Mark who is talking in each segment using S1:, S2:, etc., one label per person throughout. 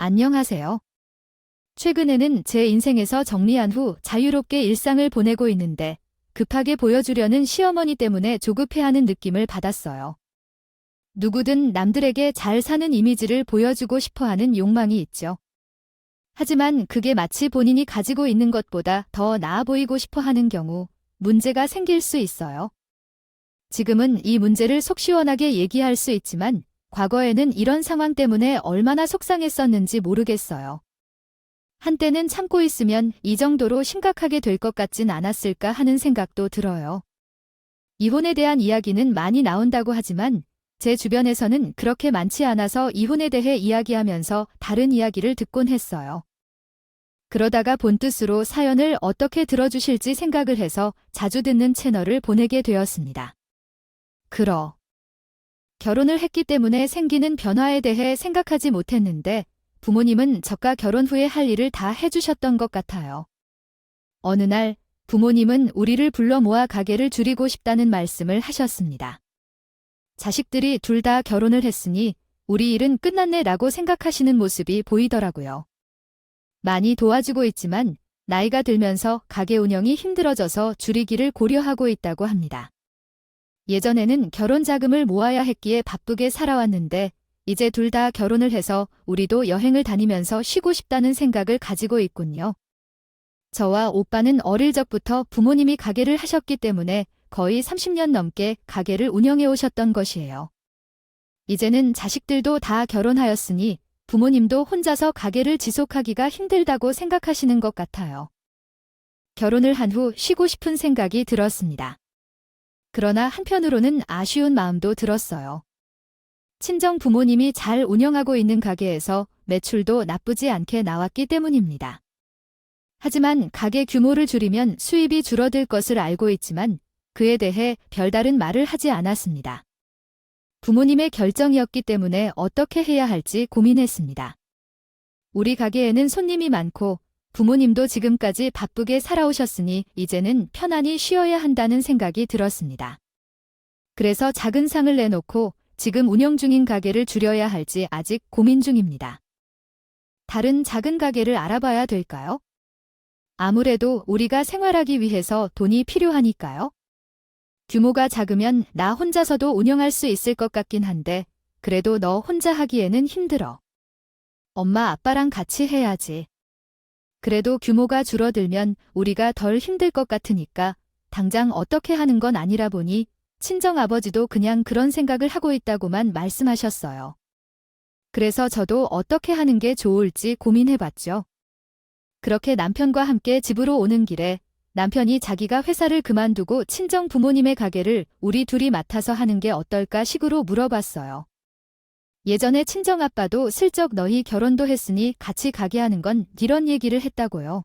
S1: 안녕하세요. 최근에는 제 인생에서 정리한 후 자유롭게 일상을 보내고 있는데 급하게 보여주려는 시어머니 때문에 조급해하는 느낌을 받았어요. 누구든 남들에게 잘 사는 이미지를 보여주고 싶어 하는 욕망이 있죠. 하지만 그게 마치 본인이 가지고 있는 것보다 더 나아 보이고 싶어 하는 경우 문제가 생길 수 있어요. 지금은 이 문제를 속 시원하게 얘기할 수 있지만 과거에는 이런 상황 때문에 얼마나 속상했었는지 모르겠어요. 한때는 참고 있으면 이 정도로 심각하게 될 것 같진 않았을까 하는 생각도 들어요. 이혼에 대한 이야기는 많이 나온다고 하지만 제 주변에서는 그렇게 많지 않아서 이혼에 대해 이야기하면서 다른 이야기를 듣곤 했어요. 그러다가 본뜻으로 사연을 어떻게 들어주실지 생각을 해서 자주 듣는 채널을 보내게 되었습니다. 결혼을 했기 때문에 생기는 변화에 대해 생각하지 못했는데 부모님은 저가 결혼 후에 할 일을 다 해주셨던 것 같아요. 어느 날 부모님은 우리를 불러 모아 가게를 줄이고 싶다는 말씀을 하셨습니다. 자식들이 둘 다 결혼을 했으니 우리 일은 끝났네라고 생각하시는 모습이 보이더라고요. 많이 도와주고 있지만 나이가 들면서 가게 운영이 힘들어져서 줄이기를 고려하고 있다고 합니다. 예전에는 결혼 자금을 모아야 했기에 바쁘게 살아왔는데 이제 둘 다 결혼을 해서 우리도 여행을 다니면서 쉬고 싶다는 생각을 가지고 있군요. 저와 오빠는 어릴 적부터 부모님이 가게를 하셨기 때문에 거의 30년 넘게 가게를 운영해 오셨던 것이에요. 이제는 자식들도 다 결혼하였으니 부모님도 혼자서 가게를 지속하기가 힘들다고 생각하시는 것 같아요. 결혼을 한 후 쉬고 싶은 생각이 들었습니다. 그러나 한편으로는 아쉬운 마음도 들었어요. 친정 부모님이 잘 운영하고 있는 가게에서 매출도 나쁘지 않게 나왔기 때문입니다. 하지만 가게 규모를 줄이면 수입이 줄어들 것을 알고 있지만 그에 대해 별다른 말을 하지 않았습니다. 부모님의 결정이었기 때문에 어떻게 해야 할지 고민했습니다. 우리 가게에는 손님이 많고 부모님도 지금까지 바쁘게 살아오셨으니 이제는 편안히 쉬어야 한다는 생각이 들었습니다. 그래서 작은 상을 내놓고 지금 운영 중인 가게를 줄여야 할지 아직 고민 중입니다. 다른 작은 가게를 알아봐야 될까요? 아무래도 우리가 생활하기 위해서 돈이 필요하니까요. 규모가 작으면 나 혼자서도 운영할 수 있을 것 같긴 한데 그래도 너 혼자 하기에는 힘들어. 엄마 아빠랑 같이 해야지. 그래도 규모가 줄어들면 우리가 덜 힘들 것 같으니까 당장 어떻게 하는 건 아니라 보니 친정아버지도 그냥 그런 생각을 하고 있다고만 말씀하셨어요. 그래서 저도 어떻게 하는 게 좋을지 고민해봤죠. 그렇게 남편과 함께 집으로 오는 길에 남편이 자기가 회사를 그만두고 친정 부모님의 가게를 우리 둘이 맡아서 하는 게 어떨까 식으로 물어봤어요. 예전에 친정아빠도 슬쩍 너희 결혼도 했으니 같이 가게 하는 건 이런 얘기를 했다고요.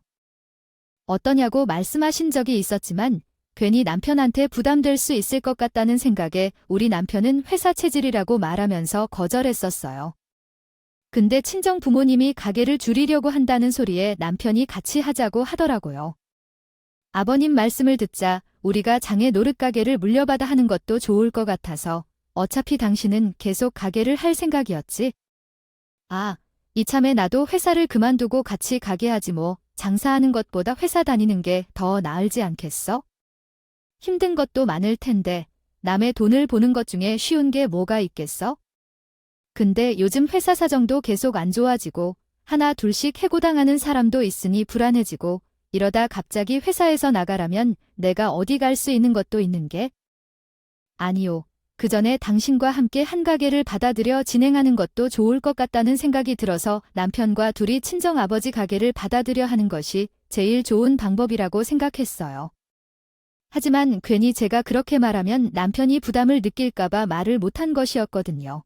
S1: 어떠냐고 말씀하신 적이 있었지만 괜히 남편한테 부담될 수 있을 것 같다는 생각에 우리 남편은 회사 체질이라고 말하면서 거절했었어요. 근데 친정 부모님이 가게를 줄이려고 한다는 소리에 남편이 같이 하자고 하더라고요. 아버님 말씀을 듣자 우리가 장애 노릇가게를 물려받아 하는 것도 좋을 것 같아서 어차피 당신은 계속 가게를 할 생각이었지? 아, 이참에 나도 회사를 그만두고 같이 가게 하지 뭐. 장사하는 것보다 회사 다니는 게 더 나을지 않겠어? 힘든 것도 많을 텐데 남의 돈을 보는 것 중에 쉬운 게 뭐가 있겠어? 근데 요즘 회사 사정도 계속 안 좋아지고 하나 둘씩 해고당하는 사람도 있으니 불안해지고 이러다 갑자기 회사에서 나가라면 내가 어디 갈 수 있는 것도 있는 게? 아니요. 그 전에 당신과 함께 한 가게를 받아들여 진행하는 것도 좋을 것 같다는 생각이 들어서 남편과 둘이 친정아버지 가게를 받아들여 하는 것이 제일 좋은 방법이라고 생각했어요. 하지만 괜히 제가 그렇게 말하면 남편이 부담을 느낄까봐 말을 못한 것이었거든요.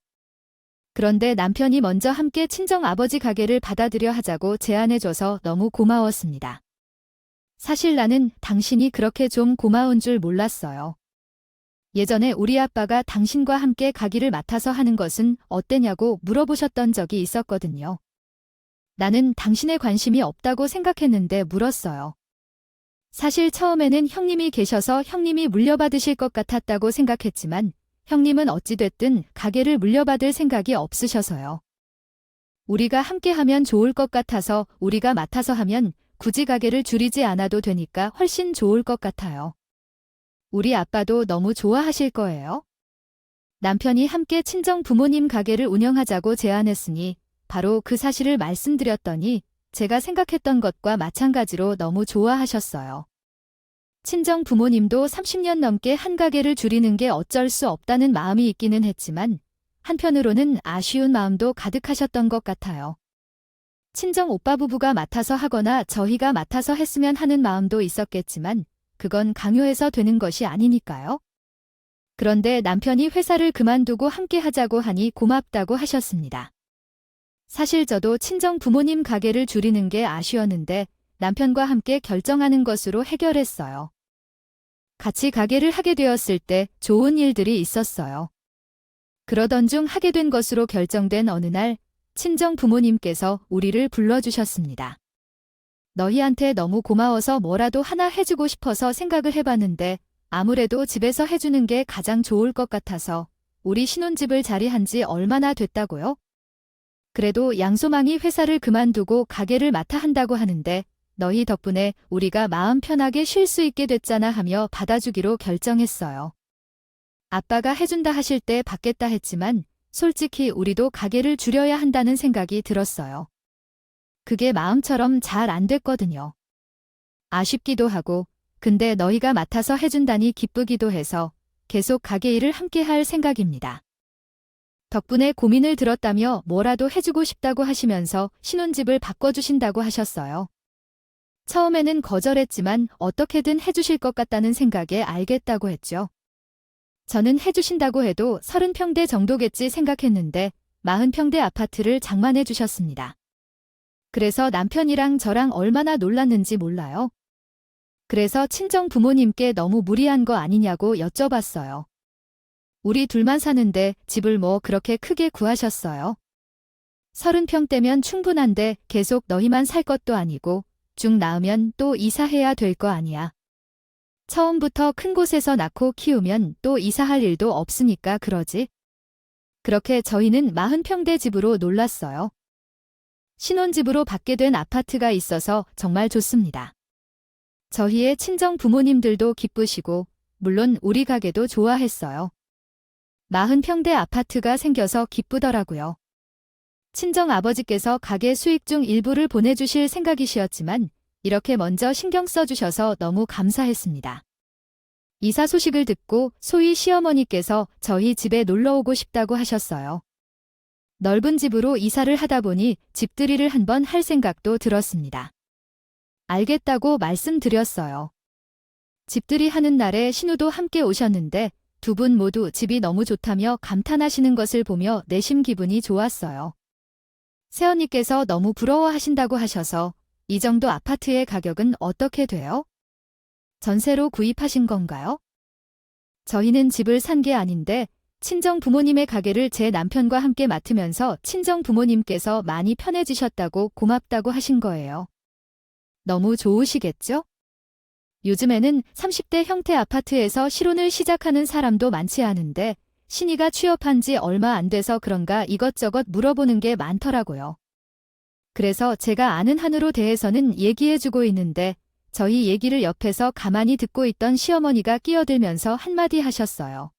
S1: 그런데 남편이 먼저 함께 친정아버지 가게를 받아들여 하자고 제안해줘서 너무 고마웠습니다. 사실 나는 당신이 그렇게 좀 고마운 줄 몰랐어요. 예전에 우리 아빠가 당신과 함께 가기를 맡아서 하는 것은 어때냐고 물어보셨던 적이 있었거든요. 나는 당신의 관심이 없다고 생각했는데 물었어요. 사실 처음에는 형님이 계셔서 형님이 물려받으실 것 같았다고 생각했지만 형님은 어찌됐든 가게를 물려받을 생각이 없으셔서요. 우리가 함께 하면 좋을 것 같아서 우리가 맡아서 하면 굳이 가게를 줄이지 않아도 되니까 훨씬 좋을 것 같아요. 우리 아빠도 너무 좋아하실 거예요. 남편이 함께 친정 부모님 가게를 운영하자고 제안했으니 바로 그 사실을 말씀드렸더니 제가 생각했던 것과 마찬가지로 너무 좋아하셨어요. 친정 부모님도 30년 넘게 한 가게를 줄이는 게 어쩔 수 없다는 마음이 있기는 했지만 한편으로는 아쉬운 마음도 가득하셨던 것 같아요. 친정 오빠 부부가 맡아서 하거나 저희가 맡아서 했으면 하는 마음도 있었겠지만 그건 강요해서 되는 것이 아니니까요. 그런데 남편이 회사를 그만두고 함께 하자고 하니 고맙다고 하셨습니다. 사실 저도 친정 부모님 가게를 줄이는 게 아쉬웠는데 남편과 함께 결정하는 것으로 해결했어요. 같이 가게를 하게 되었을 때 좋은 일들이 있었어요. 그러던 중 하게 된 것으로 결정된 어느 날 친정 부모님께서 우리를 불러주셨습니다. 너희한테 너무 고마워서 뭐라도 하나 해주고 싶어서 생각을 해봤는데 아무래도 집에서 해주는 게 가장 좋을 것 같아서 우리 신혼집을 자리한 지 얼마나 됐다고요? 그래도 양소망이 회사를 그만두고 가게를 맡아 한다고 하는데 너희 덕분에 우리가 마음 편하게 쉴 수 있게 됐잖아 하며 받아주기로 결정했어요. 아빠가 해준다 하실 때 받겠다 했지만 솔직히 우리도 가게를 줄여야 한다는 생각이 들었어요. 그게 마음처럼 잘 안 됐거든요. 아쉽기도 하고 근데 너희가 맡아서 해준다니 기쁘기도 해서 계속 가게 일을 함께 할 생각입니다. 덕분에 고민을 들었다며 뭐라도 해주고 싶다고 하시면서 신혼집을 바꿔주신다고 하셨어요. 처음에는 거절했지만 어떻게든 해주실 것 같다는 생각에 알겠다고 했죠. 저는 해주신다고 해도 30평대 정도겠지 생각했는데 40평대 아파트를 장만해 주셨습니다. 그래서 남편이랑 저랑 얼마나 놀랐는지 몰라요. 그래서 친정 부모님께 너무 무리한 거 아니냐고 여쭤봤어요. 우리 둘만 사는데 집을 뭐 그렇게 크게 구하셨어요? 30평대면 충분한데 계속 너희만 살 것도 아니고 중 낳으면 또 이사해야 될 거 아니야. 처음부터 큰 곳에서 낳고 키우면 또 이사할 일도 없으니까 그러지. 그렇게 저희는 40평대 집으로 놀랐어요. 신혼집으로 받게 된 아파트가 있어서 정말 좋습니다. 저희의 친정 부모님들도 기쁘시고 물론 우리 가게도 좋아했어요. 40평대 아파트가 생겨서 기쁘더라고요. 친정 아버지께서 가게 수익 중 일부를 보내주실 생각이시었지만 이렇게 먼저 신경 써주셔서 너무 감사했습니다. 이사 소식을 듣고 소희 시어머니께서 저희 집에 놀러 오고 싶다고 하셨어요. 넓은 집으로 이사를 하다 보니 집들이를 한번 할 생각도 들었습니다. 알겠다고 말씀드렸어요. 집들이 하는 날에 신우도 함께 오셨는데 두 분 모두 집이 너무 좋다며 감탄하시는 것을 보며 내심 기분이 좋았어요. 새언니께서 너무 부러워하신다고 하셔서 이 정도 아파트의 가격은 어떻게 돼요? 전세로 구입하신 건가요? 저희는 집을 산 게 아닌데 친정 부모님의 가게를 제 남편과 함께 맡으면서 친정 부모님께서 많이 편해지셨다고 고맙다고 하신 거예요. 너무 좋으시겠죠? 요즘에는 30대 형태 아파트에서 실혼을 시작하는 사람도 많지 않은데 신이가 취업한 지 얼마 안 돼서 그런가 이것저것 물어보는 게 많더라고요. 그래서 제가 아는 한으로 대해서는 얘기해주고 있는데 저희 얘기를 옆에서 가만히 듣고 있던 시어머니가 끼어들면서 한마디 하셨어요.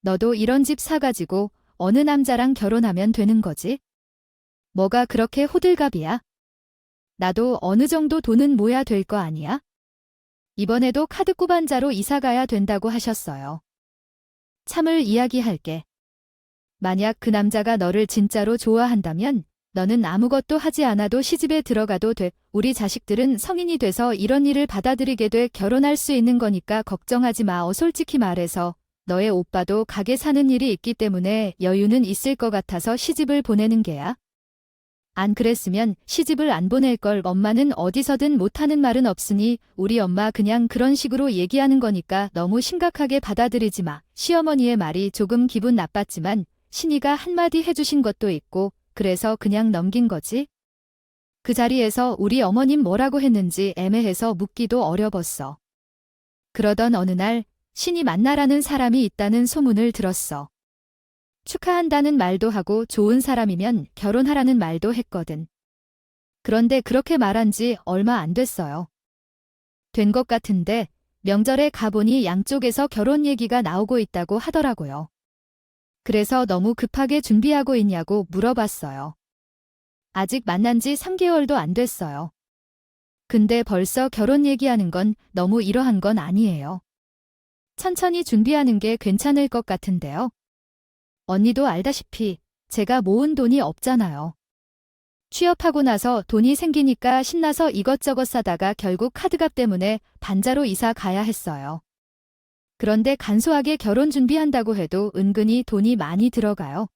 S1: 너도 이런 집 사가지고 어느 남자랑 결혼하면 되는 거지? 뭐가 그렇게 호들갑이야? 나도 어느 정도 돈은 모아야 될 거 아니야? 이번에도 카드 꾸반자로 이사가야 된다고 하셨어요. 참을 이야기할게. 만약 그 남자가 너를 진짜로 좋아한다면 너는 아무것도 하지 않아도 시집에 들어가도 돼. 우리 자식들은 성인이 돼서 이런 일을 받아들이게 돼 결혼할 수 있는 거니까 걱정하지 마. 솔직히 말해서 너의 오빠도 가게 사는 일이 있기 때문에 여유는 있을 것 같아서 시집을 보내는 게야. 안 그랬으면 시집을 안 보낼 걸. 엄마는 어디서든 못하는 말은 없으니 우리 엄마 그냥 그런 식으로 얘기하는 거니까 너무 심각하게 받아들이지 마. 시어머니의 말이 조금 기분 나빴지만 신이가 한마디 해주신 것도 있고 그래서 그냥 넘긴 거지. 그 자리에서 우리 어머님 뭐라고 했는지 애매해서 묻기도 어려웠어. 그러던 어느 날 신이 만나라는 사람이 있다는 소문을 들었어. 축하한다는 말도 하고 좋은 사람이면 결혼하라는 말도 했거든. 그런데 그렇게 말한 지 얼마 안 됐어요. 된 것 같은데 명절에 가보니 양쪽에서 결혼 얘기가 나오고 있다고 하더라고요. 그래서 너무 급하게 준비하고 있냐고 물어봤어요. 아직 만난 지 3개월도 안 됐어요. 근데 벌써 결혼 얘기하는 건 너무 이러한 건 아니에요. 천천히 준비하는 게 괜찮을 것 같은데요. 언니도 알다시피 제가 모은 돈이 없잖아요. 취업하고 나서 돈이 생기니까 신나서 이것저것 사다가 결국 카드값 때문에 반자로 이사 가야 했어요. 그런데 간소하게 결혼 준비한다고 해도 은근히 돈이 많이 들어가요.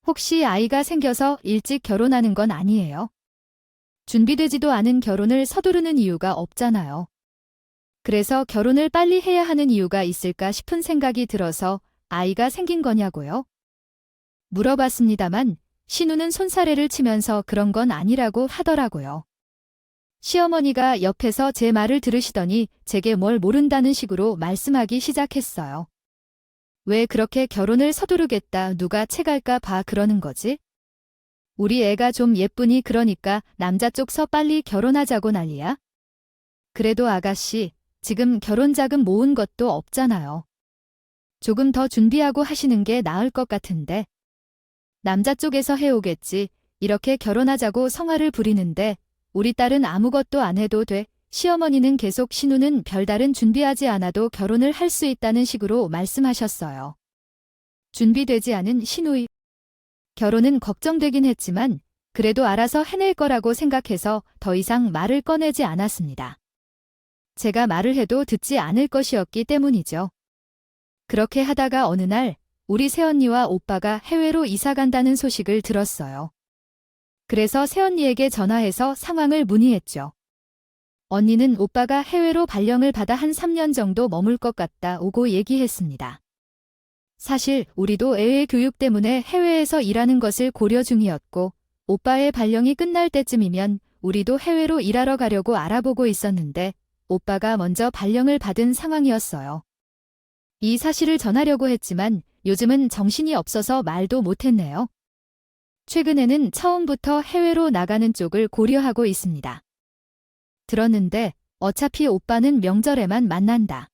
S1: 혹시 아이가 생겨서 일찍 결혼하는 건 아니에요? 준비되지도 않은 결혼을 서두르는 이유가 없잖아요. 그래서 결혼을 빨리 해야 하는 이유가 있을까 싶은 생각이 들어서 아이가 생긴 거냐고요? 물어봤습니다만 신우는 손사래를 치면서 그런 건 아니라고 하더라고요. 시어머니가 옆에서 제 말을 들으시더니 제게 뭘 모른다는 식으로 말씀하기 시작했어요. 왜 그렇게 결혼을 서두르겠다 누가 채갈까 봐 그러는 거지? 우리 애가 좀 예쁘니 그러니까 남자 쪽서 빨리 결혼하자고 난리야? 그래도 아가씨, 지금 결혼 자금 모은 것도 없잖아요. 조금 더 준비하고 하시는 게 나을 것 같은데. 남자 쪽에서 해오겠지. 이렇게 결혼하자고 성화를 부리는데 우리 딸은 아무것도 안 해도 돼. 시어머니는 계속 신우는 별다른 준비하지 않아도 결혼을 할 수 있다는 식으로 말씀하셨어요. 준비되지 않은 신우의 결혼은 걱정되긴 했지만 그래도 알아서 해낼 거라고 생각해서 더 이상 말을 꺼내지 않았습니다. 제가 말을 해도 듣지 않을 것이었기 때문이죠. 그렇게 하다가 어느 날 우리 새언니와 오빠가 해외로 이사 간다는 소식을 들었어요. 그래서 새언니에게 전화해서 상황을 문의했죠. 언니는 오빠가 해외로 발령을 받아 한 3년 정도 머물 것 같다 오고 얘기했습니다. 사실 우리도 애의 교육 때문에 해외에서 일하는 것을 고려 중이었고 오빠의 발령이 끝날 때쯤이면 우리도 해외로 일하러 가려고 알아보고 있었는데 오빠가 먼저 발령을 받은 상황이었어요. 이 사실을 전하려고 했지만 요즘은 정신이 없어서 말도 못했네요. 최근에는 처음부터 해외로 나가는 쪽을 고려하고 있습니다. 들었는데 어차피 오빠는 명절에만 만난다.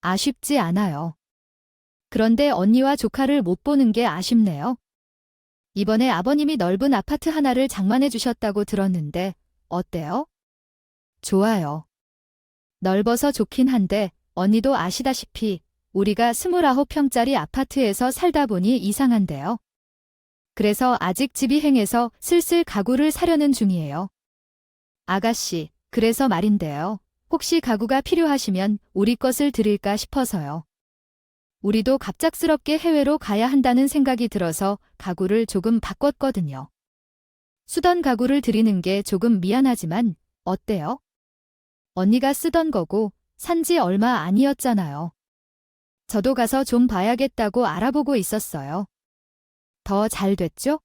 S1: 아쉽지 않아요. 그런데 언니와 조카를 못 보는 게 아쉽네요. 이번에 아버님이 넓은 아파트 하나를 장만해 주셨다고 들었는데 어때요? 좋아요. 넓어서 좋긴 한데 언니도 아시다시피 우리가 29평짜리 아파트에서 살다 보니 이상한데요. 그래서 아직 집이 행해서 슬슬 가구를 사려는 중이에요. 아가씨, 그래서 말인데요. 혹시 가구가 필요하시면 우리 것을 드릴까 싶어서요. 우리도 갑작스럽게 해외로 가야 한다는 생각이 들어서 가구를 조금 바꿨거든요. 쓰던 가구를 드리는 게 조금 미안하지만 어때요? 언니가 쓰던 거고 산 지 얼마 아니었잖아요. 저도 가서 좀 봐야겠다고 알아보고 있었어요. 더 잘 됐죠?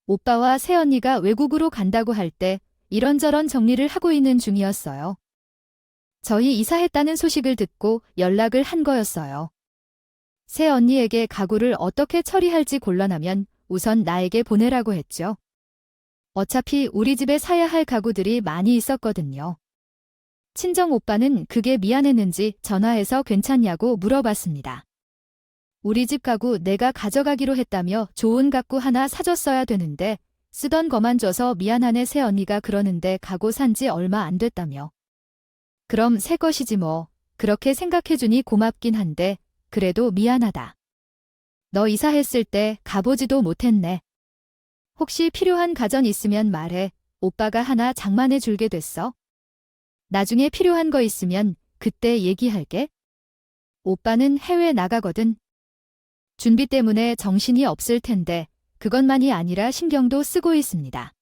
S1: 오빠와 새언니가 외국으로 간다고 할 때 이런저런 정리를 하고 있는 중이었어요. 저희 이사했다는 소식을 듣고 연락을 한 거였어요. 새언니에게 가구를 어떻게 처리할지 곤란하면 우선 나에게 보내라고 했죠. 어차피 우리 집에 사야 할 가구들이 많이 있었거든요. 친정 오빠는 그게 미안했는지 전화해서 괜찮냐고 물어봤습니다. 우리 집 가구 내가 가져가기로 했다며 좋은 가구 하나 사줬어야 되는데 쓰던 거만 줘서 미안하네 새언니가 그러는데 가구 산 지 얼마 안 됐다며. 그럼 새 것이지 뭐. 그렇게 생각해주니 고맙긴 한데 그래도 미안하다. 너 이사했을 때 가보지도 못했네. 혹시 필요한 가전 있으면 말해. 오빠가 하나 장만해 줄게 됐어. 나중에 필요한 거 있으면 그때 얘기할게. 오빠는 해외 나가거든. 준비 때문에 정신이 없을 텐데 그것만이 아니라 신경도 쓰고 있습니다.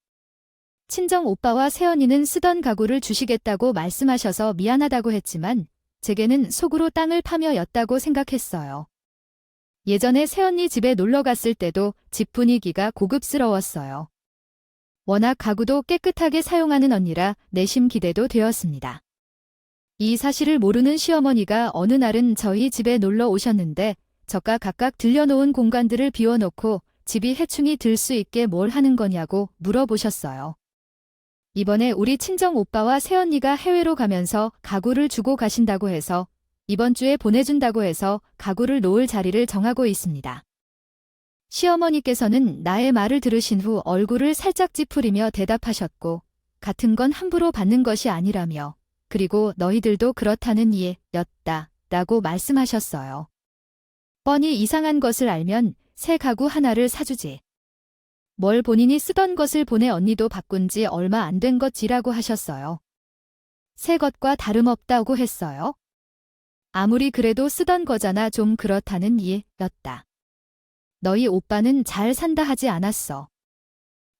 S1: 친정 오빠와 새언니는 쓰던 가구를 주시겠다고 말씀하셔서 미안하다고 했지만 제게는 속으로 땅을 파며 였다고 생각했어요. 예전에 새언니 집에 놀러 갔을 때도 집 분위기가 고급스러웠어요. 워낙 가구도 깨끗하게 사용하는 언니라 내심 기대도 되었습니다. 이 사실을 모르는 시어머니가 어느 날은 저희 집에 놀러 오셨는데 저가 각각 들려놓은 공간들을 비워놓고 집이 해충이 들 수 있게 뭘 하는 거냐고 물어보셨어요. 이번에 우리 친정 오빠와 새언니가 해외로 가면서 가구를 주고 가신다고 해서 이번 주에 보내준다고 해서 가구를 놓을 자리를 정하고 있습니다. 시어머니께서는 나의 말을 들으신 후 얼굴을 살짝 찌푸리며 대답하셨고, 같은 건 함부로 받는 것이 아니라며, 그리고 너희들도 그렇다는 이해였다 라고 말씀하셨어요. 뻔히 이상한 것을 알면 새 가구 하나를 사주지. 뭘 본인이 쓰던 것을 보내 언니도 바꾼 지 얼마 안 된 것이라고 하셨어요. 새 것과 다름없다고 했어요. 아무리 그래도 쓰던 거잖아. 좀 그렇다는 이해였다. 너희 오빠는 잘 산다 하지 않았어.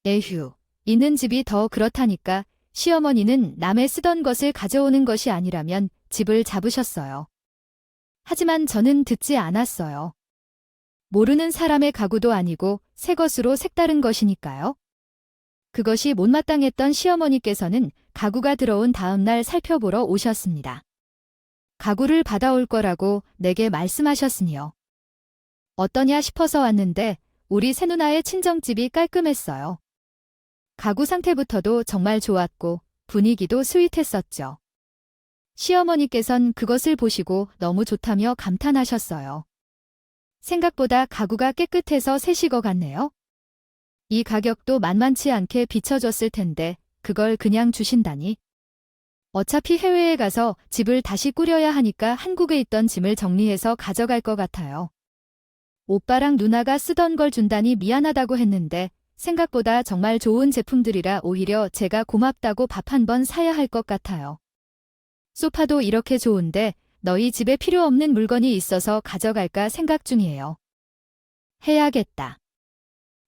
S1: 에휴, 있는 집이 더 그렇다니까. 시어머니는 남의 쓰던 것을 가져오는 것이 아니라면 집을 잡으셨어요. 하지만 저는 듣지 않았어요. 모르는 사람의 가구도 아니고 새 것으로 색다른 것이니까요. 그것이 못마땅했던 시어머니께서는 가구가 들어온 다음 날 살펴보러 오셨습니다. 가구를 받아올 거라고 내게 말씀하셨으니요. 어떠냐 싶어서 왔는데 우리 새누나의 친정집이 깔끔했어요. 가구 상태부터도 정말 좋았고 분위기도 스윗했었죠. 시어머니께선 그것을 보시고 너무 좋다며 감탄하셨어요. 생각보다 가구가 깨끗해서 새시 것 같네요. 이 가격도 만만치 않게 비춰줬을 텐데 그걸 그냥 주신다니. 어차피 해외에 가서 집을 다시 꾸려야 하니까 한국에 있던 짐을 정리해서 가져갈 것 같아요. 오빠랑 누나가 쓰던 걸 준다니 미안하다고 했는데 생각보다 정말 좋은 제품들이라 오히려 제가 고맙다고 밥 한 번 사야 할 것 같아요. 소파도 이렇게 좋은데 너희 집에 필요 없는 물건이 있어서 가져갈까 생각 중이에요. 해야겠다.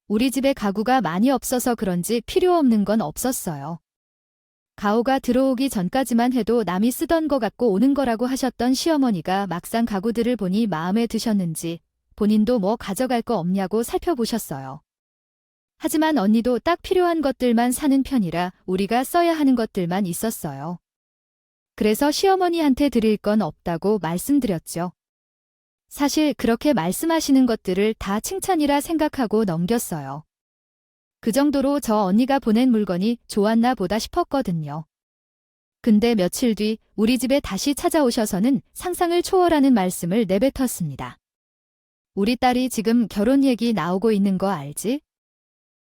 S1: 우리 집에 가구가 많이 없어서 그런지 필요 없는 건 없었어요. 가오가 들어오기 전까지만 해도 남이 쓰던 거 갖고 오는 거라고 하셨던 시어머니가 막상 가구들을 보니 마음에 드셨는지 본인도 뭐 가져갈 거 없냐고 살펴보셨어요. 하지만 언니도 딱 필요한 것들만 사는 편이라 우리가 써야 하는 것들만 있었어요. 그래서 시어머니한테 드릴 건 없다고 말씀드렸죠. 사실 그렇게 말씀하시는 것들을 다 칭찬이라 생각하고 넘겼어요. 그 정도로 저 언니가 보낸 물건이 좋았나 보다 싶었거든요. 근데 며칠 뒤 우리 집에 다시 찾아오셔서는 상상을 초월하는 말씀을 내뱉었습니다. 우리 딸이 지금 결혼 얘기 나오고 있는 거 알지?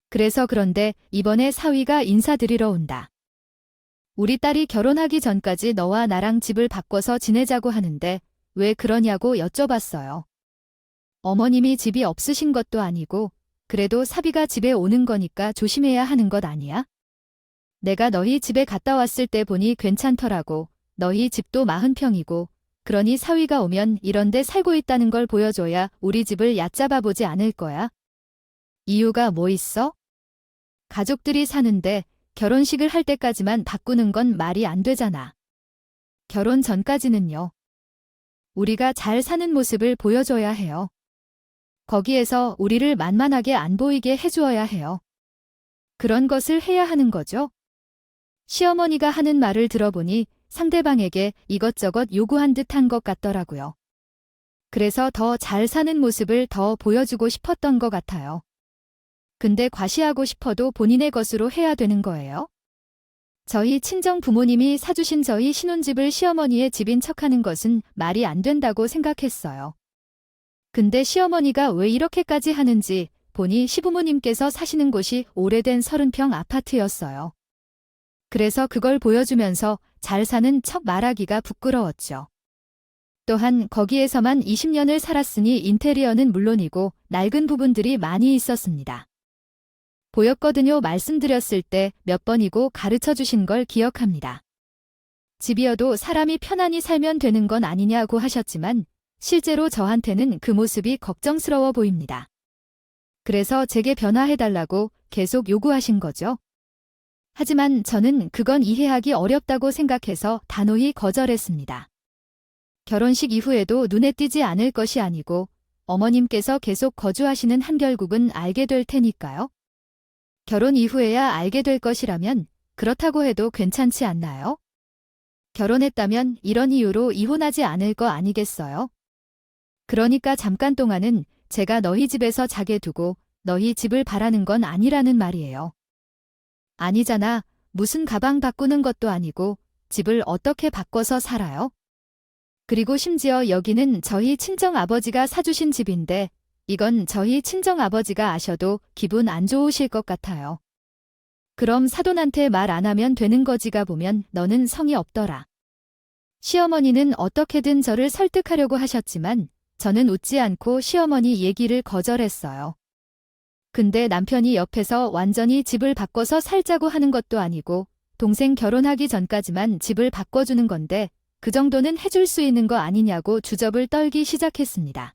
S1: 그래서 그런데 이번에 사위가 인사드리러 온다. 우리 딸이 결혼하기 전까지 너와 나랑 집을 바꿔서 지내자고 하는데 왜 그러냐고 여쭤봤어요. 어머님이 집이 없으신 것도 아니고 그래도 사비가 집에 오는 거니까 조심해야 하는 것 아니야? 내가 너희 집에 갔다 왔을 때 보니 괜찮더라고. 너희 집도 40평이고 그러니 사위가 오면 이런 데 살고 있다는 걸 보여줘야 우리 집을 얕잡아 보지 않을 거야. 이유가 뭐 있어? 가족들이 사는데 결혼식을 할 때까지만 바꾸는 건 말이 안 되잖아. 결혼 전까지는요. 우리가 잘 사는 모습을 보여줘야 해요. 거기에서 우리를 만만하게 안 보이게 해주어야 해요. 그런 것을 해야 하는 거죠. 시어머니가 하는 말을 들어보니 상대방에게 이것저것 요구한 듯한 것 같더라고요. 그래서 더 잘 사는 모습을 더 보여주고 싶었던 것 같아요. 근데 과시하고 싶어도 본인의 것으로 해야 되는 거예요? 저희 친정 부모님이 사주신 저희 신혼집을 시어머니의 집인 척하는 것은 말이 안 된다고 생각했어요. 근데 시어머니가 왜 이렇게까지 하는지 보니 시부모님께서 사시는 곳이 오래된 30평 아파트였어요. 그래서 그걸 보여주면서 잘 사는 척 말하기가 부끄러웠죠. 또한 거기에서만 20년을 살았으니 인테리어는 물론이고 낡은 부분들이 많이 있었습니다. 보였거든요. 말씀드렸을 때 몇 번이고 가르쳐 주신 걸 기억합니다. 집이어도 사람이 편안히 살면 되는 건 아니냐고 하셨지만 실제로 저한테는 그 모습이 걱정스러워 보입니다. 그래서 제게 변화해달라고 계속 요구하신 거죠. 하지만 저는 그건 이해하기 어렵다고 생각해서 단호히 거절했습니다. 결혼식 이후에도 눈에 띄지 않을 것이 아니고 어머님께서 계속 거주하시는 한결국은 알게 될 테니까요. 결혼 이후에야 알게 될 것이라면 그렇다고 해도 괜찮지 않나요? 결혼했다면 이런 이유로 이혼하지 않을 거 아니겠어요? 그러니까 잠깐 동안은 제가 너희 집에서 자게 두고 너희 집을 바라는 건 아니라는 말이에요. 아니잖아. 무슨 가방 바꾸는 것도 아니고 집을 어떻게 바꿔서 살아요? 그리고 심지어 여기는 저희 친정아버지가 사주신 집인데 이건 저희 친정아버지가 아셔도 기분 안 좋으실 것 같아요. 그럼 사돈한테 말 안 하면 되는 거지가 보면 너는 성이 없더라. 시어머니는 어떻게든 저를 설득하려고 하셨지만 저는 웃지 않고 시어머니 얘기를 거절했어요. 근데 남편이 옆에서 완전히 집을 바꿔서 살자고 하는 것도 아니고 동생 결혼하기 전까지만 집을 바꿔주는 건데 그 정도는 해줄 수 있는 거 아니냐고 주접을 떨기 시작했습니다.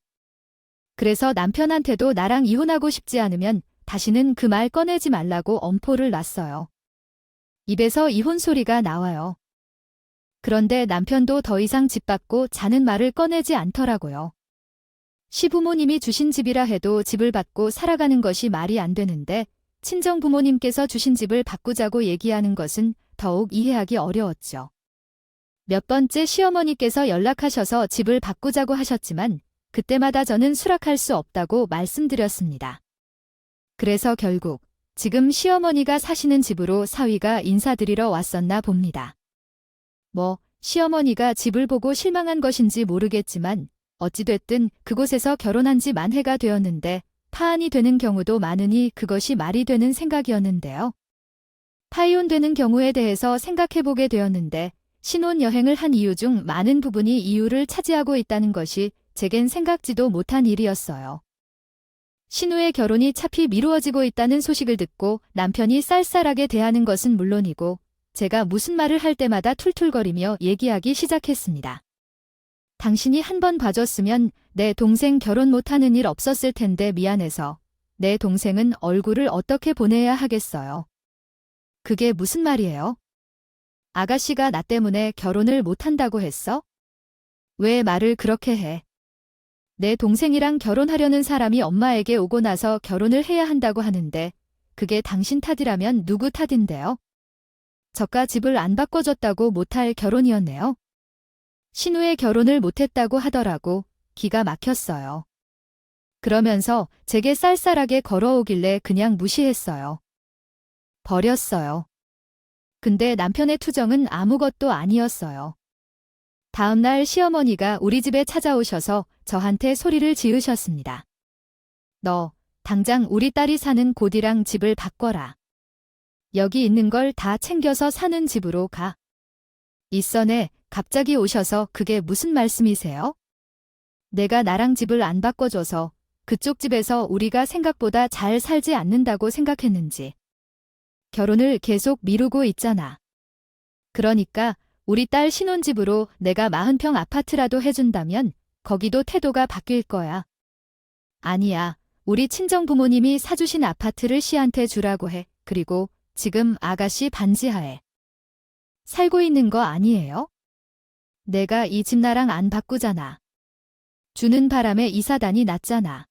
S1: 그래서 남편한테도 나랑 이혼하고 싶지 않으면 다시는 그 말 꺼내지 말라고 엄포를 놨어요. 입에서 이혼 소리가 나와요. 그런데 남편도 더 이상 집 바꿔 자는 말을 꺼내지 않더라고요. 시부모님이 주신 집이라 해도 집을 받고 살아가는 것이 말이 안 되는데 친정부모님께서 주신 집을 바꾸자고 얘기하는 것은 더욱 이해하기 어려웠죠. 몇 번째 시어머니께서 연락하셔서 집을 바꾸자고 하셨지만 그때마다 저는 수락할 수 없다고 말씀드렸습니다. 그래서 결국 지금 시어머니가 사시는 집으로 사위가 인사드리러 왔었나 봅니다. 시어머니가 집을 보고 실망한 것인지 모르겠지만 어찌됐든 그곳에서 결혼한 지 만해가 되었는데 파혼이 되는 경우도 많으니 그것이 말이 되는 생각이었는데요. 파이혼되는 경우에 대해서 생각해보게 되었는데 신혼여행을 한 이유 중 많은 부분이 이유를 차지하고 있다는 것이 제겐 생각지도 못한 일이었어요. 신우의 결혼이 차피 미루어지고 있다는 소식을 듣고 남편이 쌀쌀하게 대하는 것은 물론이고 제가 무슨 말을 할 때마다 툴툴거리며 얘기하기 시작했습니다. 당신이 한 번 봐줬으면 내 동생 결혼 못하는 일 없었을 텐데 미안해서 내 동생은 얼굴을 어떻게 보내야 하겠어요. 그게 무슨 말이에요? 아가씨가 나 때문에 결혼을 못한다고 했어? 왜 말을 그렇게 해? 내 동생이랑 결혼하려는 사람이 엄마에게 오고 나서 결혼을 해야 한다고 하는데 그게 당신 탓이라면 누구 탓인데요? 저가 집을 안 바꿔줬다고 못할 결혼이었네요. 신우의 결혼을 못했다고 하더라고 기가 막혔어요. 그러면서 제게 쌀쌀하게 걸어오길래 그냥 무시했어요. 버렸어요. 근데 남편의 투정은 아무것도 아니었어요. 다음날 시어머니가 우리 집에 찾아오셔서 저한테 소리를 지으셨습니다. 너 당장 우리 딸이 사는 곳이랑 집을 바꿔라. 여기 있는 걸 다 챙겨서 사는 집으로 가. 이선에 갑자기 오셔서 그게 무슨 말씀이세요? 내가 나랑 집을 안 바꿔줘서 그쪽 집에서 우리가 생각보다 잘 살지 않는다고 생각했는지. 결혼을 계속 미루고 있잖아. 그러니까 우리 딸 신혼집으로 내가 40평 아파트라도 해준다면 거기도 태도가 바뀔 거야. 아니야. 우리 친정부모님이 사주신 아파트를 씨한테 주라고 해. 그리고 지금 아가씨 반지하에 살고 있는 거 아니에요? 내가 이 집 나랑 안 바꾸잖아. 주는 바람에 이사단이 났잖아.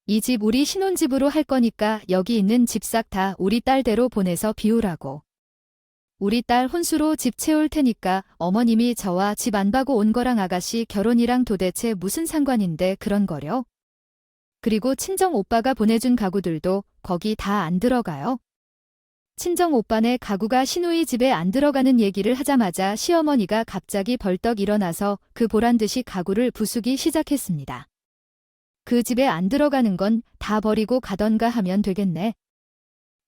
S1: 이 집 우리 신혼집으로 할 거니까 여기 있는 집 싹 다 우리 딸대로 보내서 비우라고. 우리 딸 혼수로 집 채울 테니까 어머님이 저와 집 안 봐고 온 거랑 아가씨 결혼이랑 도대체 무슨 상관인데 그런 거려? 그리고 친정 오빠가 보내준 가구들도 거기 다 안 들어가요? 친정 오빠네 가구가 신우이 집에 안 들어가는 얘기를 하자마자 시어머니가 갑자기 벌떡 일어나서 그 보란듯이 가구를 부수기 시작했습니다. 그 집에 안 들어가는 건 다 버리고 가던가 하면 되겠네.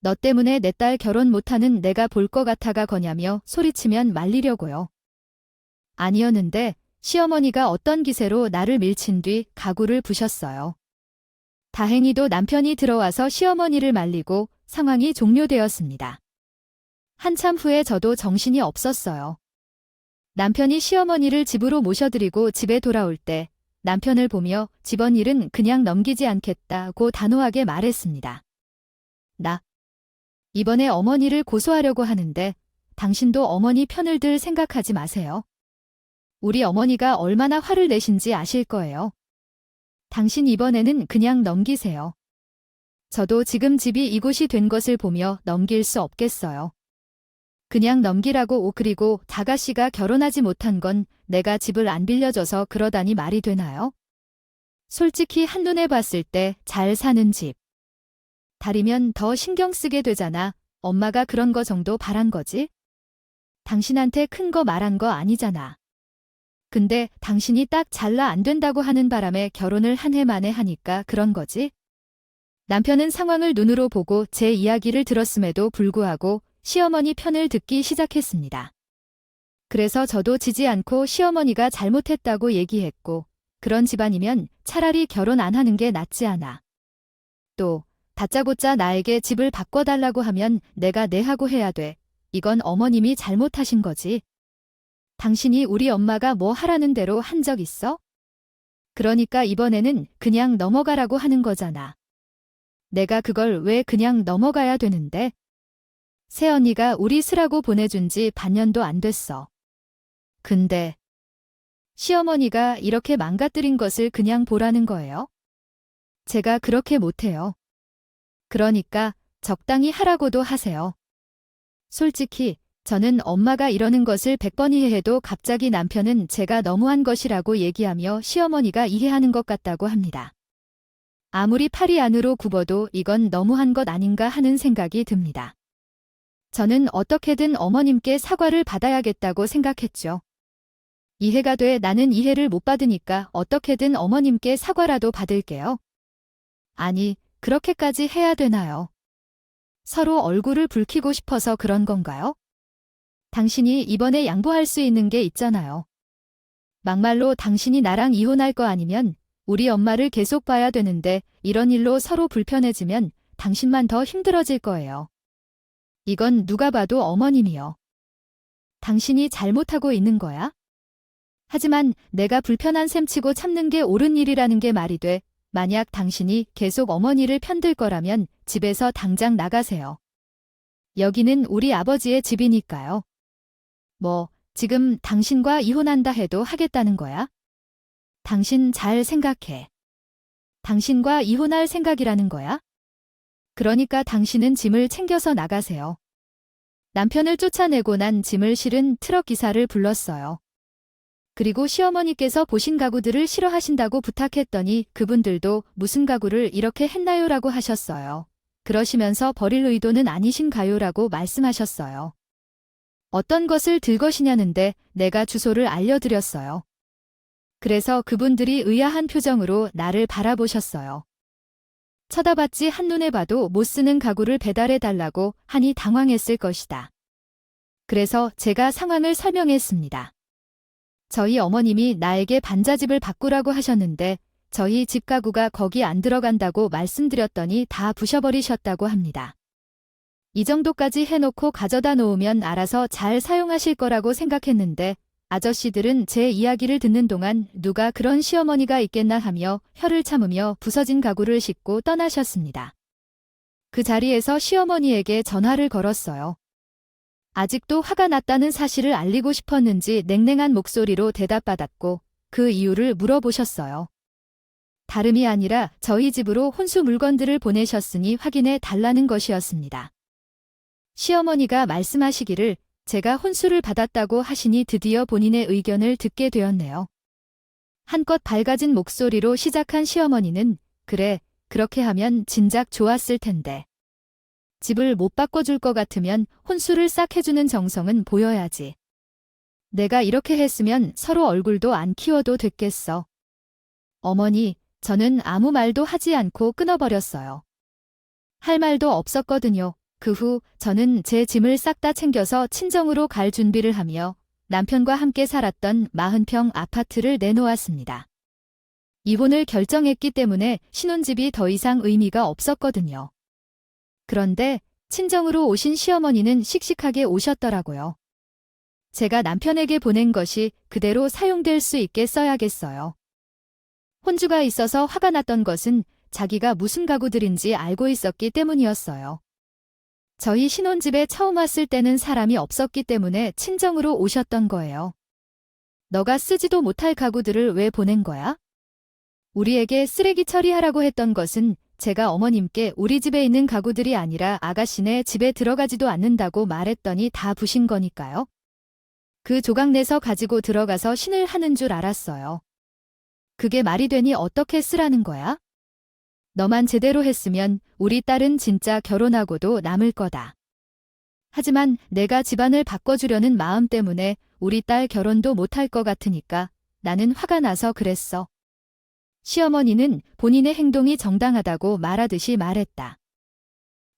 S1: 너 때문에 내 딸 결혼 못하는 내가 볼 것 같아가 거냐며 소리치면 말리려고요. 아니었는데 시어머니가 어떤 기세로 나를 밀친 뒤 가구를 부셨어요. 다행히도 남편이 들어와서 시어머니를 말리고 상황이 종료되었습니다. 한참 후에 저도 정신이 없었어요. 남편이 시어머니를 집으로 모셔드리고 집에 돌아올 때 남편을 보며 집안일은 그냥 넘기지 않겠다고 단호하게 말했습니다. 나 이번에 어머니를 고소하려고 하는데 당신도 어머니 편을 들 생각하지 마세요. 우리 어머니가 얼마나 화를 내신지 아실 거예요. 당신 이번에는 그냥 넘기세요. 저도 지금 집이 이곳이 된 것을 보며 넘길 수 없겠어요. 그냥 넘기라고. 그리고 다가씨가 결혼하지 못한 건 내가 집을 안 빌려줘서 그러다니 말이 되나요? 솔직히 한눈에 봤을 때 잘 사는 집. 달이면 더 신경 쓰게 되잖아. 엄마가 그런 거 정도 바란 거지? 당신한테 큰 거 말한 거 아니잖아. 근데 당신이 딱 잘라 안 된다고 하는 바람에 결혼을 한 해 만에 하니까 그런 거지? 남편은 상황을 눈으로 보고 제 이야기를 들었음에도 불구하고 시어머니 편을 듣기 시작했습니다. 그래서 저도 지지 않고 시어머니가 잘못했다고 얘기했고, 그런 집안이면 차라리 결혼 안 하는 게 낫지 않아. 또 다짜고짜 나에게 집을 바꿔달라고 하면 내가 네 하고 해야 돼. 이건 어머님이 잘못하신 거지. 당신이 우리 엄마가 뭐 하라는 대로 한 적 있어? 그러니까 이번에는 그냥 넘어가라고 하는 거잖아. 내가 그걸 왜 그냥 넘어가야 되는데? 새언니가 우리 쓰라고 보내준 지 반년도 안 됐어. 근데 시어머니가 이렇게 망가뜨린 것을 그냥 보라는 거예요? 제가 그렇게 못해요. 그러니까 적당히 하라고도 하세요. 솔직히 저는 엄마가 이러는 것을 100번 이해해도 갑자기 남편은 제가 너무한 것이라고 얘기하며 시어머니가 이해하는 것 같다고 합니다. 아무리 팔이 안으로 굽어도 이건 너무한 것 아닌가 하는 생각이 듭니다. 저는 어떻게든 어머님께 사과를 받아야겠다고 생각했죠. 이해가 돼. 나는 이해를 못 받으니까 어떻게든 어머님께 사과라도 받을게요. 아니, 그렇게까지 해야 되나요? 서로 얼굴을 붉히고 싶어서 그런 건가요? 당신이 이번에 양보할 수 있는 게 있잖아요. 막말로 당신이 나랑 이혼할 거 아니면 우리 엄마를 계속 봐야 되는데 이런 일로 서로 불편해지면 당신만 더 힘들어질 거예요. 이건 누가 봐도 어머님이요. 당신이 잘못하고 있는 거야? 하지만 내가 불편한 셈치고 참는 게 옳은 일이라는 게 말이 돼. 만약 당신이 계속 어머니를 편들 거라면 집에서 당장 나가세요. 여기는 우리 아버지의 집이니까요. 뭐, 지금 당신과 이혼한다 해도 하겠다는 거야? 당신 잘 생각해. 당신과 이혼할 생각이라는 거야? 그러니까 당신은 짐을 챙겨서 나가세요. 남편을 쫓아내고 난 짐을 실은 트럭 기사를 불렀어요. 그리고 시어머니께서 보신 가구들을 싫어하신다고 부탁했더니 그분들도 무슨 가구를 이렇게 했나요라고 하셨어요. 그러시면서 버릴 의도는 아니신가요라고 말씀하셨어요. 어떤 것을 들 것이냐는데 내가 주소를 알려드렸어요. 그래서 그분들이 의아한 표정으로 나를 바라보셨어요. 쳐다봤지 한눈에 봐도 못 쓰는 가구를 배달해달라고 하니 당황했을 것이다. 그래서 제가 상황을 설명했습니다. 저희 어머님이 나에게 반자집을 바꾸라고 하셨는데 저희 집 가구가 거기 안 들어간다고 말씀드렸더니 다 부셔버리셨다고 합니다. 이 정도까지 해놓고 가져다 놓으면 알아서 잘 사용하실 거라고 생각했는데 아저씨들은 제 이야기를 듣는 동안 누가 그런 시어머니가 있겠나 하며 혀를 참으며 부서진 가구를 싣고 떠나셨습니다. 그 자리에서 시어머니에게 전화를 걸었어요. 아직도 화가 났다는 사실을 알리고 싶었는지 냉랭한 목소리로 대답받았고 그 이유를 물어보셨어요. 다름이 아니라 저희 집으로 혼수 물건들을 보내셨으니 확인해 달라는 것이었습니다. 시어머니가 말씀하시기를 제가 혼수를 받았다고 하시니 드디어 본인의 의견을 듣게 되었네요. 한껏 밝아진 목소리로 시작한 시어머니는 그래, 그렇게 하면 진작 좋았을 텐데. 집을 못 바꿔줄 것 같으면 혼수를 싹 해주는 정성은 보여야지. 내가 이렇게 했으면 서로 얼굴도 안 키워도 됐겠어. 어머니, 저는 아무 말도 하지 않고 끊어버렸어요. 할 말도 없었거든요. 그 후 저는 제 짐을 싹 다 챙겨서 친정으로 갈 준비를 하며 남편과 함께 살았던 40평 아파트를 내놓았습니다. 이혼을 결정했기 때문에 신혼집이 더 이상 의미가 없었거든요. 그런데 친정으로 오신 시어머니는 씩씩하게 오셨더라고요. 제가 남편에게 보낸 것이 그대로 사용될 수 있게 써야겠어요. 혼주가 있어서 화가 났던 것은 자기가 무슨 가구들인지 알고 있었기 때문이었어요. 저희 신혼집에 처음 왔을 때는 사람이 없었기 때문에 친정으로 오셨던 거예요. 너가 쓰지도 못할 가구들을 왜 보낸 거야? 우리에게 쓰레기 처리하라고 했던 것은 제가 어머님께 우리 집에 있는 가구들이 아니라 아가씨네 집에 들어가지도 않는다고 말했더니 다 부신 거니까요. 그 조각 내서 가지고 들어가서 신을 하는 줄 알았어요. 그게 말이 되니 어떻게 쓰라는 거야? 너만 제대로 했으면 우리 딸은 진짜 결혼하고도 남을 거다. 하지만 내가 집안을 바꿔주려는 마음 때문에 우리 딸 결혼도 못할 것 같으니까 나는 화가 나서 그랬어. 시어머니는 본인의 행동이 정당하다고 말하듯이 말했다.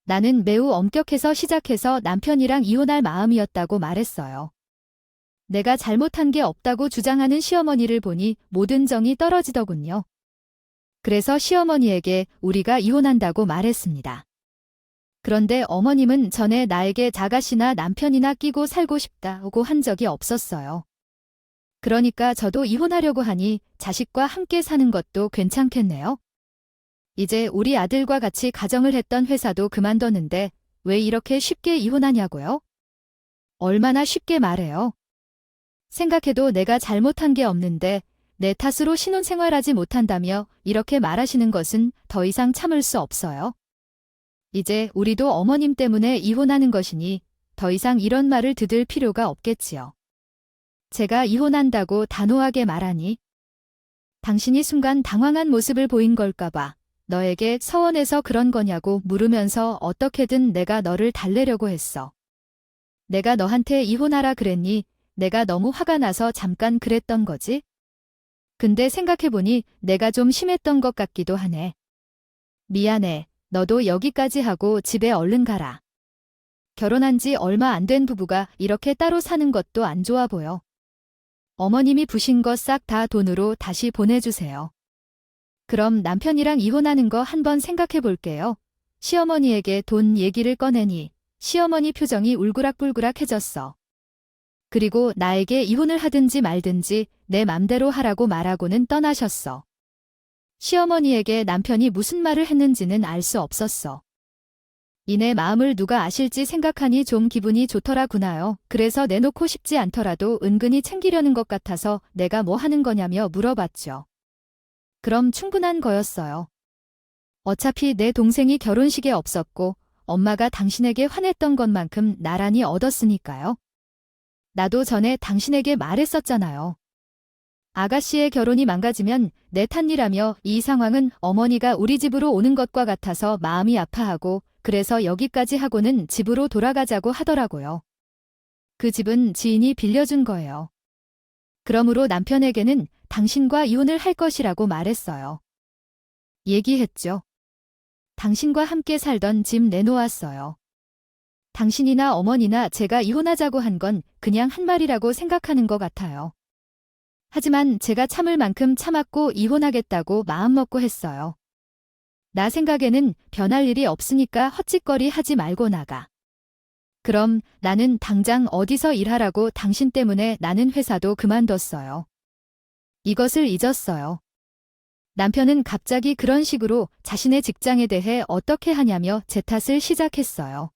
S1: 나는 매우 엄격해서 시작해서 남편이랑 이혼할 마음이었다고 말했어요. 내가 잘못한 게 없다고 주장하는 시어머니를 보니 모든 정이 떨어지더군요. 그래서 시어머니에게 우리가 이혼한다고 말했습니다. 그런데 어머님은 전에 나에게 자가씨나 남편이나 끼고 살고 싶다고 한 적이 없었어요. 그러니까 저도 이혼하려고 하니 자식과 함께 사는 것도 괜찮겠네요. 이제 우리 아들과 같이 가정을 했던 회사도 그만뒀는데 왜 이렇게 쉽게 이혼하냐고요? 얼마나 쉽게 말해요. 생각해도 내가 잘못한 게 없는데 내 탓으로 신혼생활하지 못한다며 이렇게 말하시는 것은 더 이상 참을 수 없어요. 이제 우리도 어머님 때문에 이혼하는 것이니 더 이상 이런 말을 듣을 필요가 없겠지요. 제가 이혼한다고 단호하게 말하니 당신이 순간 당황한 모습을 보인 걸까봐 너에게 서원해서 그런 거냐고 물으면서 어떻게든 내가 너를 달래려고 했어. 내가 너한테 이혼하라 그랬니? 내가 너무 화가 나서 잠깐 그랬던 거지? 근데 생각해보니 내가 좀 심했던 것 같기도 하네. 미안해. 너도 여기까지 하고 집에 얼른 가라. 결혼한 지 얼마 안 된 부부가 이렇게 따로 사는 것도 안 좋아 보여. 어머님이 부신 거 싹 다 돈으로 다시 보내주세요. 그럼 남편이랑 이혼하는 거 한번 생각해 볼게요. 시어머니에게 돈 얘기를 꺼내니 시어머니 표정이 울그락불그락해졌어. 그리고 나에게 이혼을 하든지 말든지 내 맘대로 하라고 말하고는 떠나셨어. 시어머니에게 남편이 무슨 말을 했는지는 알 수 없었어. 이내 마음을 누가 아실지 생각하니 좀 기분이 좋더라구나요. 그래서 내놓고 싶지 않더라도 은근히 챙기려는 것 같아서 내가 뭐 하는 거냐며 물어봤죠. 그럼 충분한 거였어요. 어차피 내 동생이 결혼식에 없었고 엄마가 당신에게 화냈던 것만큼 나란히 얻었으니까요. 나도 전에 당신에게 말했었잖아요. 아가씨의 결혼이 망가지면 내 탓이라며 이 상황은 어머니가 우리 집으로 오는 것과 같아서 마음이 아파하고 그래서 여기까지 하고는 집으로 돌아가자고 하더라고요. 그 집은 지인이 빌려준 거예요. 그러므로 남편에게는 당신과 이혼을 할 것이라고 말했어요. 얘기했죠. 당신과 함께 살던 집 내놓았어요. 당신이나 어머니나 제가 이혼하자고 한 건 그냥 한 말이라고 생각하는 것 같아요. 하지만 제가 참을 만큼 참았고 이혼하겠다고 마음먹고 했어요. 나 생각에는 변할 일이 없으니까 헛짓거리 하지 말고 나가. 그럼 나는 당장 어디서 일하라고 당신 때문에 나는 회사도 그만뒀어요. 이것을 잊었어요. 남편은 갑자기 그런 식으로 자신의 직장에 대해 어떻게 하냐며 제 탓을 시작했어요.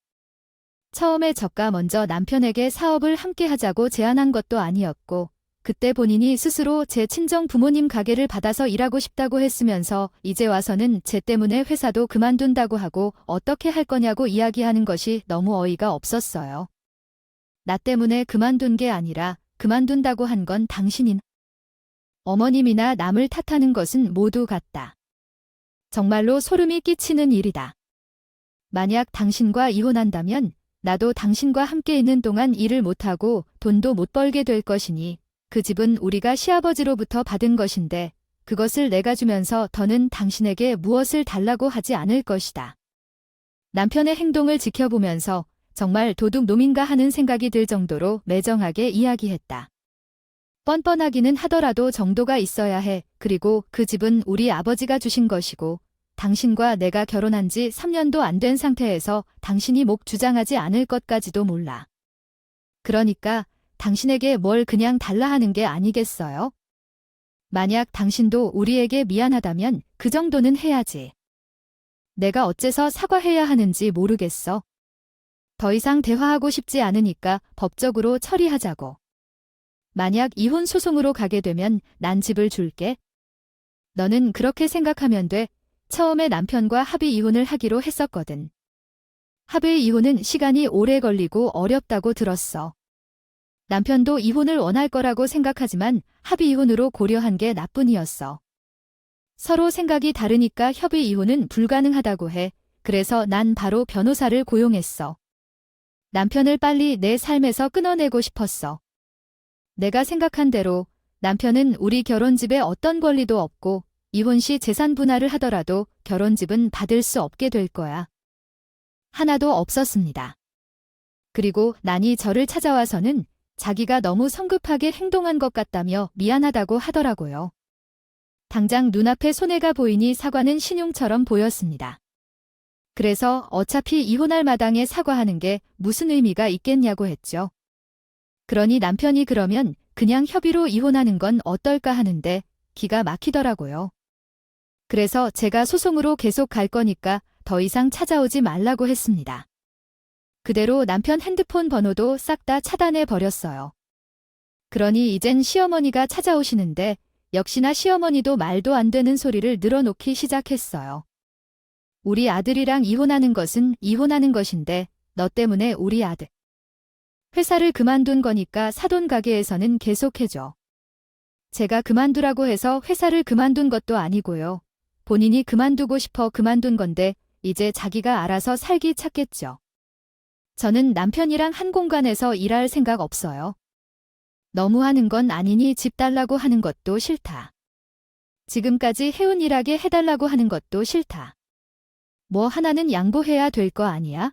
S1: 처음에 저가 먼저 남편에게 사업을 함께 하자고 제안한 것도 아니었고 그때 본인이 스스로 제 친정 부모님 가게를 받아서 일하고 싶다고 했으면서 이제 와서는 제 때문에 회사도 그만둔다고 하고 어떻게 할 거냐고 이야기하는 것이 너무 어이가 없었어요. 나 때문에 그만둔 게 아니라 그만둔다고 한 건 당신인 어머님이나 남을 탓하는 것은 모두 같다. 정말로 소름이 끼치는 일이다. 만약 당신과 이혼한다면 나도 당신과 함께 있는 동안 일을 못하고 돈도 못 벌게 될 것이니 그 집은 우리가 시아버지로부터 받은 것인데 그것을 내가 주면서 더는 당신에게 무엇을 달라고 하지 않을 것이다. 남편의 행동을 지켜보면서 정말 도둑놈인가 하는 생각이 들 정도로 매정하게 이야기했다. 뻔뻔하기는 하더라도 정도가 있어야 해. 그리고 그 집은 우리 아버지가 주신 것이고 당신과 내가 결혼한 지 3년도 안 된 상태에서 당신이 목 주장하지 않을 것까지도 몰라. 그러니까 당신에게 뭘 그냥 달라 하는 게 아니겠어요? 만약 당신도 우리에게 미안하다면 그 정도는 해야지. 내가 어째서 사과해야 하는지 모르겠어. 더 이상 대화하고 싶지 않으니까 법적으로 처리하자고. 만약 이혼 소송으로 가게 되면 난 집을 줄게. 너는 그렇게 생각하면 돼. 처음에 남편과 합의 이혼을 하기로 했었거든. 합의 이혼은 시간이 오래 걸리고 어렵다고 들었어. 남편도 이혼을 원할 거라고 생각하지만 합의 이혼으로 고려한 게 나뿐이었어. 서로 생각이 다르니까 협의 이혼은 불가능하다고 해. 그래서 난 바로 변호사를 고용했어. 남편을 빨리 내 삶에서 끊어내고 싶었어. 내가 생각한 대로 남편은 우리 결혼집에 어떤 권리도 없고 이혼 시 재산 분할을 하더라도 결혼집은 받을 수 없게 될 거야. 하나도 없었습니다. 그리고 난이 저를 찾아와서는 자기가 너무 성급하게 행동한 것 같다며 미안하다고 하더라고요. 당장 눈앞에 손해가 보이니 사과는 신용처럼 보였습니다. 그래서 어차피 이혼할 마당에 사과하는 게 무슨 의미가 있겠냐고 했죠. 그러니 남편이 그러면 그냥 협의로 이혼하는 건 어떨까 하는데 기가 막히더라고요. 그래서 제가 소송으로 계속 갈 거니까 더 이상 찾아오지 말라고 했습니다. 그대로 남편 핸드폰 번호도 싹 다 차단해 버렸어요. 그러니 이젠 시어머니가 찾아오시는데 역시나 시어머니도 말도 안 되는 소리를 늘어놓기 시작했어요. 우리 아들이랑 이혼하는 것은 이혼하는 것인데 너 때문에 우리 아들. 회사를 그만둔 거니까 사돈 가게에서는 계속해줘. 제가 그만두라고 해서 회사를 그만둔 것도 아니고요. 본인이 그만두고 싶어 그만둔 건데 이제 자기가 알아서 살기 찾겠죠. 저는 남편이랑 한 공간에서 일할 생각 없어요. 너무하는 건 아니니 집 달라고 하는 것도 싫다. 지금까지 해온 일하게 해달라고 하는 것도 싫다. 뭐 하나는 양보해야 될 거 아니야?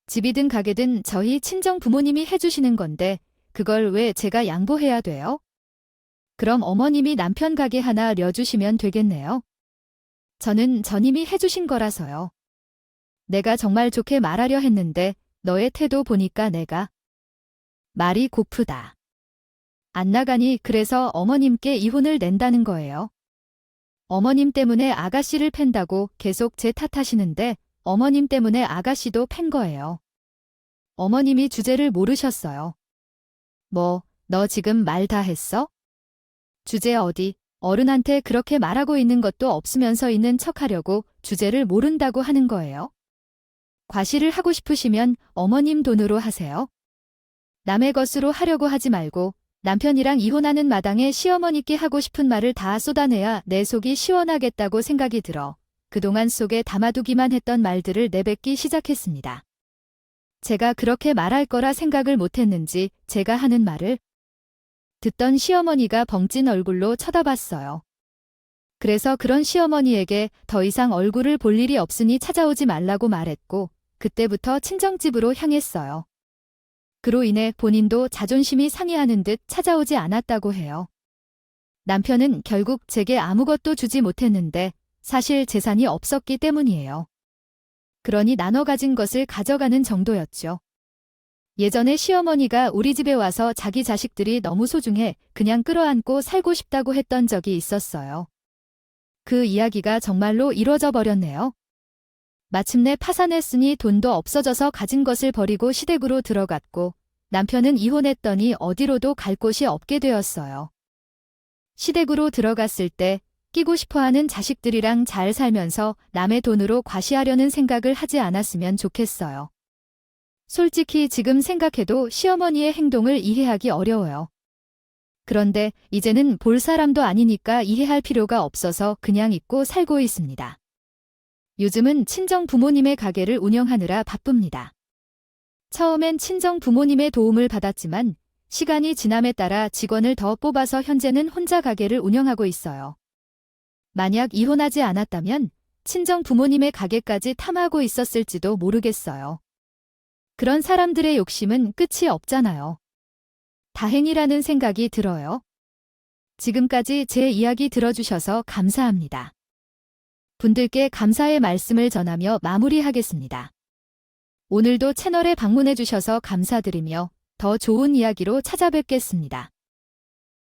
S1: 집이든 가게든 저희 친정 부모님이 해주시는 건데 그걸 왜 제가 양보해야 돼요? 그럼 어머님이 남편 가게 하나 려주시면 되겠네요. 저는 전임이 해주신 거라서요. 내가 정말 좋게 말하려 했는데 너의 태도 보니까 내가 말이 고프다. 안 나가니 그래서 어머님께 이혼을 낸다는 거예요. 어머님 때문에 아가씨를 팬다고 계속 제 탓하시는데 어머님 때문에 아가씨도 팬 거예요. 어머님이 주제를 모르셨어요. 뭐, 너 지금 말 다 했어? 주제 어디, 어른한테 그렇게 말하고 있는 것도 없으면서 있는 척하려고 주제를 모른다고 하는 거예요. 과시를 하고 싶으시면 어머님 돈으로 하세요. 남의 것으로 하려고 하지 말고 남편이랑 이혼하는 마당에 시어머니께 하고 싶은 말을 다 쏟아내야 내 속이 시원하겠다고 생각이 들어 그동안 속에 담아두기만 했던 말들을 내뱉기 시작했습니다. 제가 그렇게 말할 거라 생각을 못했는지 제가 하는 말을 듣던 시어머니가 벙찐 얼굴로 쳐다봤어요. 그래서 그런 시어머니에게 더 이상 얼굴을 볼 일이 없으니 찾아오지 말라고 말했고 그때부터 친정집으로 향했어요. 그로 인해 본인도 자존심이 상해하는 듯 찾아오지 않았다고 해요. 남편은 결국 제게 아무것도 주지 못했는데 사실 재산이 없었기 때문이에요. 그러니 나눠 가진 것을 가져가는 정도였죠. 예전에 시어머니가 우리 집에 와서 자기 자식들이 너무 소중해 그냥 끌어안고 살고 싶다고 했던 적이 있었어요. 그 이야기가 정말로 이뤄져 버렸네요. 마침내 파산했으니 돈도 없어져서 가진 것을 버리고 시댁으로 들어갔고 남편은 이혼했더니 어디로도 갈 곳이 없게 되었어요. 시댁으로 들어갔을 때 끼고 싶어하는 자식들이랑 잘 살면서 남의 돈으로 과시하려는 생각을 하지 않았으면 좋겠어요. 솔직히 지금 생각해도 시어머니의 행동을 이해하기 어려워요. 그런데 이제는 볼 사람도 아니니까 이해할 필요가 없어서 그냥 잊고 살고 있습니다. 요즘은 친정 부모님의 가게를 운영하느라 바쁩니다. 처음엔 친정 부모님의 도움을 받았지만 시간이 지남에 따라 직원을 더 뽑아서 현재는 혼자 가게를 운영하고 있어요. 만약 이혼하지 않았다면 친정 부모님의 가게까지 탐하고 있었을지도 모르겠어요. 그런 사람들의 욕심은 끝이 없잖아요. 다행이라는 생각이 들어요. 지금까지 제 이야기 들어주셔서 감사합니다. 분들께 감사의 말씀을 전하며 마무리하겠습니다. 오늘도 채널에 방문해 주셔서 감사드리며 더 좋은 이야기로 찾아뵙겠습니다.